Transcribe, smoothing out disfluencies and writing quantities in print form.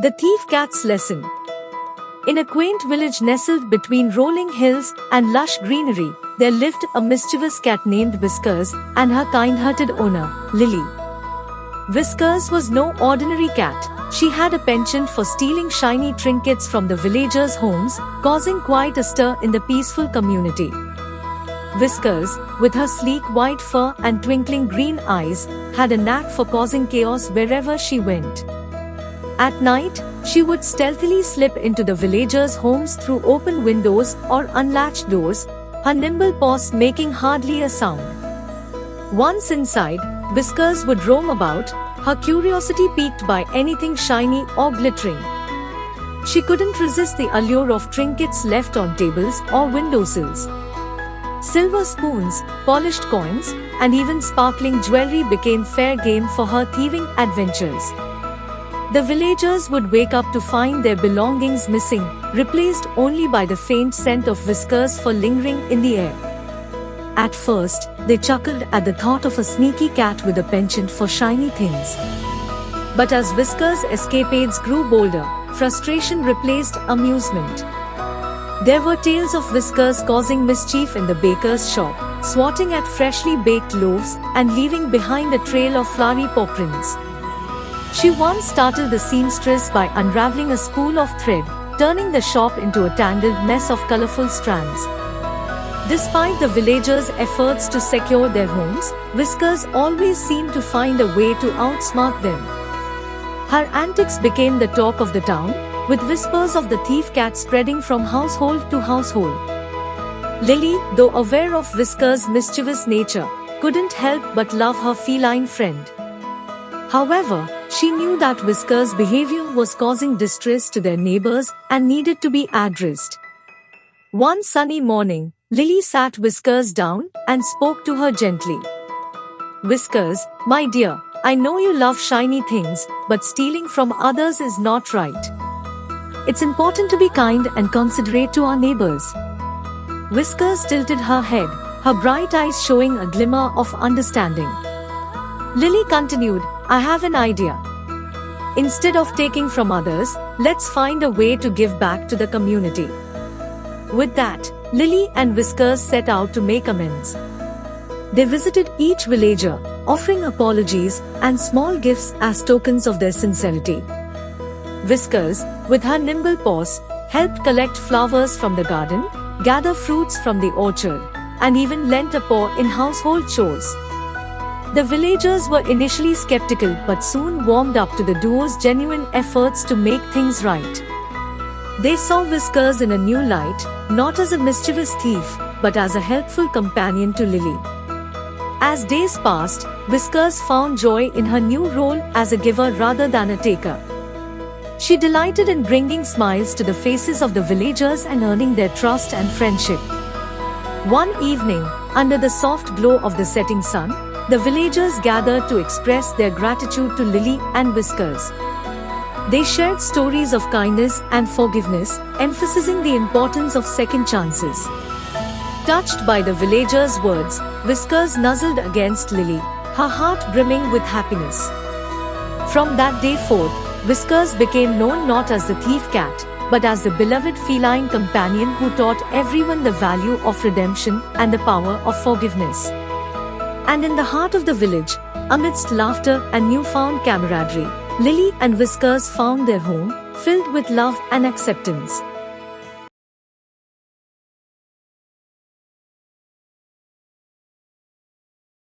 The Thief Cat's Lesson. In a quaint village nestled between rolling hills and lush greenery, there lived a mischievous cat named Whiskers and her kind-hearted owner, Lily. Whiskers was no ordinary cat. She had a penchant for stealing shiny trinkets from the villagers' homes, causing quite a stir in the peaceful community. Whiskers, with her sleek white fur and twinkling green eyes, had a knack for causing chaos wherever she went. At night, she would stealthily slip into the villagers' homes through open windows or unlatched doors, her nimble paws making hardly a sound. Once inside, Whiskers would roam about, her curiosity piqued by anything shiny or glittering. She couldn't resist the allure of trinkets left on tables or windowsills. Silver spoons, polished coins, and even sparkling jewelry became fair game for her thieving adventures. The villagers would wake up to find their belongings missing, replaced only by the faint scent of Whiskers for lingering in the air. At first, they chuckled at the thought of a sneaky cat with a penchant for shiny things. But as Whiskers' escapades grew bolder, frustration replaced amusement. There were tales of Whiskers causing mischief in the baker's shop, swatting at freshly baked loaves and leaving behind a trail of flowery paw prints. She once startled the seamstress by unraveling a spool of thread, turning the shop into a tangled mess of colorful strands. Despite the villagers' efforts to secure their homes, Whiskers always seemed to find a way to outsmart them. Her antics became the talk of the town, with whispers of the thief cat spreading from household to household. Lily, though aware of Whiskers' mischievous nature, couldn't help but love her feline friend. However, she knew that Whiskers' behavior was causing distress to their neighbors and needed to be addressed. One sunny morning, Lily sat Whiskers down and spoke to her gently. "Whiskers, my dear, I know you love shiny things, but stealing from others is not right. It's important to be kind and considerate to our neighbors." Whiskers tilted her head, her bright eyes showing a glimmer of understanding. Lily continued, "I have an idea. Instead of taking from others, let's find a way to give back to the community." With that, Lily and Whiskers set out to make amends. They visited each villager, offering apologies and small gifts as tokens of their sincerity. Whiskers, with her nimble paws, helped collect flowers from the garden, gather fruits from the orchard, and even lent a paw in household chores. The villagers were initially skeptical but soon warmed up to the duo's genuine efforts to make things right. They saw Whiskers in a new light, not as a mischievous thief, but as a helpful companion to Lily. As days passed, Whiskers found joy in her new role as a giver rather than a taker. She delighted in bringing smiles to the faces of the villagers and earning their trust and friendship. One evening, under the soft glow of the setting sun, the villagers gathered to express their gratitude to Lily and Whiskers. They shared stories of kindness and forgiveness, emphasizing the importance of second chances. Touched by the villagers' words, Whiskers nuzzled against Lily, her heart brimming with happiness. From that day forth, Whiskers became known not as the thief cat, but as the beloved feline companion who taught everyone the value of redemption and the power of forgiveness. And in the heart of the village, amidst laughter and newfound camaraderie, Lily and Whiskers found their home, filled with love and acceptance.